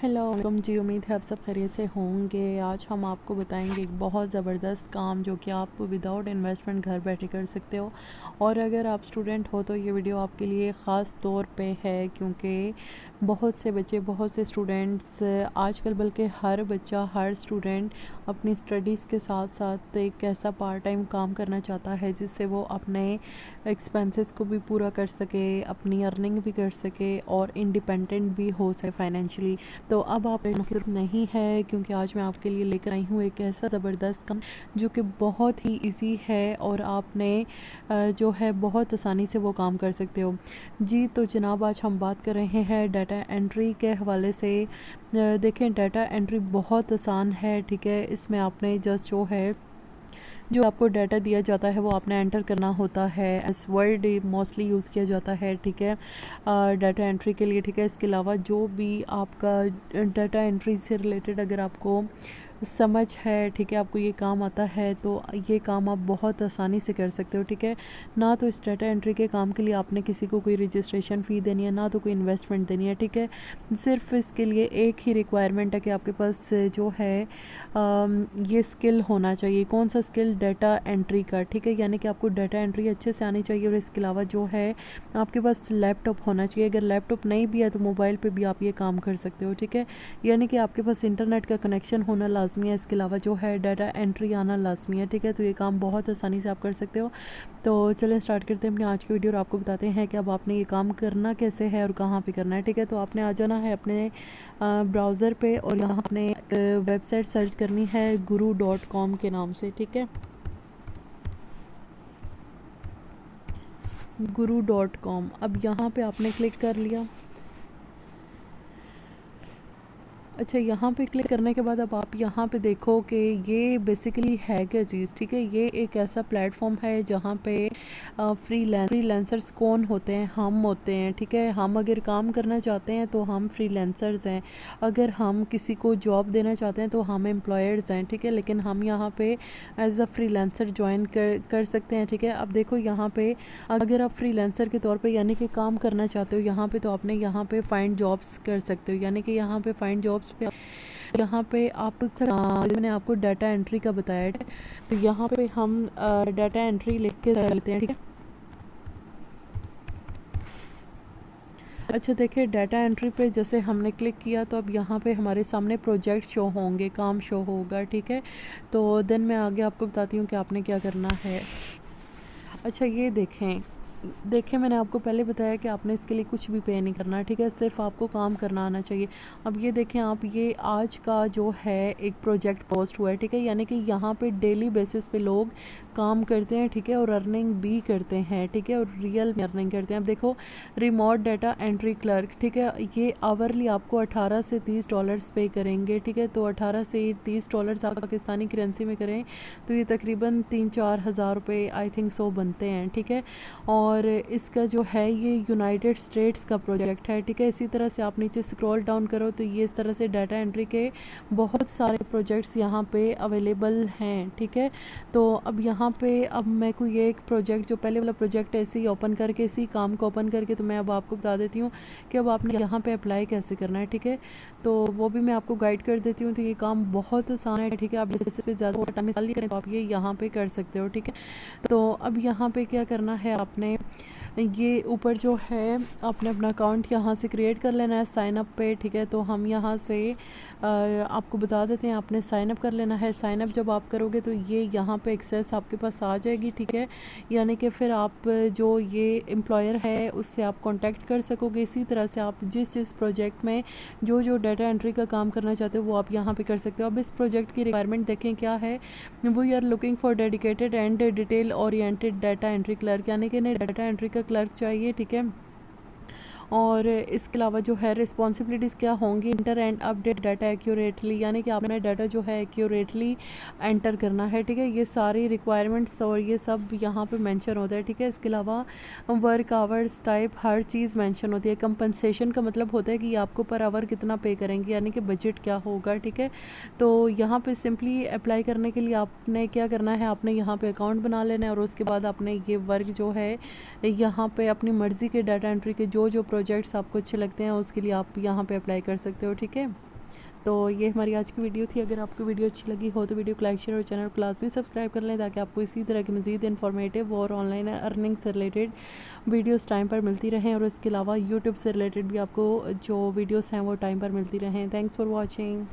Hello welcome जी। उम्मीद है आप सब खैरियत से होंगे। आज हम आपको बताएंगे एक बहुत ज़बरदस्त काम जो कि आप विदाउट इन्वेस्टमेंट घर बैठे कर सकते हो। और अगर आप स्टूडेंट हो तो ये वीडियो आपके लिए ख़ास तौर पे है, क्योंकि बहुत से बच्चे, बहुत से स्टूडेंट्स आजकल, बल्कि हर बच्चा, हर स्टूडेंट अपनी स्टडीज़ के साथ साथ एक ऐसा पार्ट टाइम काम करना चाहता है जिससे वो अपने एक्सपेंसेस को भी पूरा कर सके, अपनी अर्निंग भी कर सके और इंडिपेंडेंट भी हो सके फाइनेंशियली। तो अब आप सिर्फ नहीं है, क्योंकि आज मैं आपके लिए लेकर आई हूँ एक ऐसा ज़बरदस्त काम जो कि बहुत ही इजी है और आपने जो है बहुत आसानी से वो काम कर सकते हो जी। तो जनाब, आज हम बात कर रहे हैं डाटा एंट्री के हवाले से। देखें, डाटा एंट्री बहुत आसान है, ठीक है। इसमें आपने जस्ट जो आपको डाटा दिया जाता है वो आपने एंटर करना होता है। एस वर्ड मोस्टली यूज़ किया जाता है, ठीक है, डाटा एंट्री के लिए, ठीक है। इसके अलावा जो भी आपका डाटा एंट्री से रिलेटेड अगर आपको समझ है, ठीक है, आपको ये काम आता है, तो ये काम आप बहुत आसानी से कर सकते हो, ठीक है। ना तो इस डाटा एंट्री के काम के लिए आपने किसी को कोई रजिस्ट्रेशन फ़ी देनी है, ना तो कोई इन्वेस्टमेंट देनी है, ठीक है। सिर्फ इसके लिए एक ही रिक्वायरमेंट है कि आपके पास जो है ये स्किल होना चाहिए। कौन सा स्किल? डाटा एंट्री का, ठीक है। यानी कि आपको डाटा एंट्री अच्छे से आनी चाहिए और इसके अलावा जो है आपके पास लैपटॉप होना चाहिए। अगर लैपटॉप नहीं भी है तो मोबाइल पे भी आप ये काम कर सकते हो, ठीक है। यानी कि आपके पास इंटरनेट का कनेक्शन होना लाजमी है। इसके अलावा जो है डाटा एंट्री आना लाजमी है, ठीक है। तो ये काम बहुत आसानी से आप कर सकते हो। तो चलें स्टार्ट करते हैं अपनी आज की वीडियो और आपको बताते हैं कि अब आपने ये काम करना कैसे है और कहाँ पे करना है, ठीक है। तो आपने आ जाना है अपने ब्राउज़र पे और यहाँ आपने वेबसाइट सर्च करनी है guru.com के नाम से, ठीक है, guru.com। अब यहाँ पे आपने क्लिक कर लिया। अच्छा, यहाँ पे क्लिक करने के बाद अब आप यहाँ पे देखो कि ये बेसिकली है क्या चीज़, ठीक है। ये एक ऐसा प्लेटफॉर्म है जहाँ पे फ्रीलांसर्स कौन होते हैं? हम होते हैं, ठीक है। हम अगर काम करना चाहते हैं तो हम फ्रीलांसर्स हैं। अगर हम किसी को जॉब देना चाहते हैं तो हम एम्प्लॉयर्स हैं, ठीक है। लेकिन हम यहाँ पे एज अ फ्रीलांसर ज्वाइन कर सकते हैं, ठीक है। अब देखो यहाँ पे अगर आप फ्रीलांसर के तौर पे यानी कि काम करना चाहते हो यहाँ पे, तो आपने यहाँ पे फाइंड जॉब्स कर सकते हो। यानी कि यहाँ पे फाइंड जॉब्स पे यहाँ पे आप मैंने आपको डाटा एंट्री का बताया, तो यहाँ पे हम डाटा एंट्री लिख के चलते हैं, ठीक है। अच्छा, देखिए, डाटा एंट्री पे जैसे हमने क्लिक किया तो अब यहाँ पे हमारे सामने प्रोजेक्ट शो होंगे, काम शो होगा, ठीक है। तो देन मैं आगे आपको बताती हूँ कि आपने क्या करना है। अच्छा, ये देखें मैंने आपको पहले बताया कि आपने इसके लिए कुछ भी पे नहीं करना, ठीक है। सिर्फ आपको काम करना आना चाहिए। अब ये देखें आप, ये आज का जो है एक प्रोजेक्ट पोस्ट हुआ है, ठीक है। यानी कि यहाँ पे डेली बेसिस पे लोग काम करते हैं, ठीक है, और अर्निंग भी करते हैं, ठीक है, और रियल में अर्निंग करते हैं। अब देखो, रिमोट डाटा एंट्री क्लर्क, ठीक है, ये आवरली आपको 18 से 30 डॉलर्स पे करेंगे, ठीक है। तो 18 से 30 डॉलर्स आप पाकिस्तानी करेंसी में करें तो ये तकरीबन 3-4 हज़ार रुपये आई थिंक सो बनते हैं, ठीक है। और इसका जो है ये यूनाइटेड स्टेट्स का प्रोजेक्ट है, ठीक है। इसी तरह से आप नीचे स्क्रॉल डाउन करो तो ये इस तरह से डाटा एंट्री के बहुत सारे प्रोजेक्ट्स यहाँ पे अवेलेबल हैं, ठीक है। तो अब यहाँ पे अब मैं कोई एक प्रोजेक्ट, जो पहले वाला प्रोजेक्ट है, ऐसे ही ओपन करके, इसी काम को ओपन करके, तो मैं अब आपको बता देती हूँ कि अब आपने यहाँ पे अप्लाई कैसे करना है, ठीक है। तो वो भी मैं आपको गाइड कर देती हूँ। तो ये काम बहुत आसान है, ठीक है। आप इससे पे ज़्यादा टाइम निकाल करें तो आप ये यहाँ पे कर सकते हो, ठीक है। तो अब यहाँ पे क्या करना है, आपने ये ऊपर जो है आपने अपना अकाउंट यहाँ से क्रिएट कर लेना है साइन अप पे, ठीक है। तो हम यहाँ से आपको बता देते हैं, आपने साइन अप कर लेना है। साइन अप जब आप करोगे तो ये यहाँ पे एक्सेस आपके पास आ जाएगी, ठीक है। यानी कि फिर आप जो ये एम्प्लॉयर है उससे आप कांटेक्ट कर सकोगे। इसी तरह से आप जिस प्रोजेक्ट में जो डाटा एंट्री का काम करना चाहते हो वो आप यहाँ पे कर सकते हो। अब इस प्रोजेक्ट की रिक्वायरमेंट देखें क्या है। We are looking for dedicated and detail oriented data entry clerk, यानी कि इन्हें डाटा एंट्री का क्लर्क चाहिए, ठीक है। और इसके अलावा जो है रिस्पॉन्सिबिलिटीज़ क्या होंगी, inter and update data accurately, यानी कि आपने डाटा जो है एक्यूरेटली एंटर करना है, ठीक है। ये सारी रिक्वायरमेंट्स और ये सब यहाँ पे मेंशन होता है, ठीक है। इसके अलावा वर्क आवर्स टाइप हर चीज़ मेंशन होती है। कंपनसेशन का मतलब होता है कि आपको पर आवर कितना पे करेंगे, यानी कि बजट क्या होगा, ठीक है। तो यहाँ पे सिंपली अप्लाई करने के लिए आपने क्या करना है, आपने यहाँ पे अकाउंट बना लेना है और उसके बाद आपने ये वर्क जो है यहाँ पे अपनी मर्ज़ी के डाटा एंट्री के जो प्रोजेक्ट्स आपको अच्छे लगते हैं उसके लिए आप यहाँ पे अप्लाई कर सकते हो, ठीक है। तो ये हमारी आज की वीडियो थी। अगर आपको वीडियो अच्छी लगी हो तो वीडियो को लाइक शेयर और चैनल को लाजमी सब्सक्राइब कर लें, ताकि आपको इसी तरह की मज़ीद इन्फॉर्मेटिव और ऑनलाइन अर्निंग से रिलेटेड वीडियोस टाइम पर मिलती रहें, और इसके अलावा यूट्यूब से रिलेटेड भी आपको जो वीडियोस हैं वो टाइम पर मिलती रहें। Thanks for watching.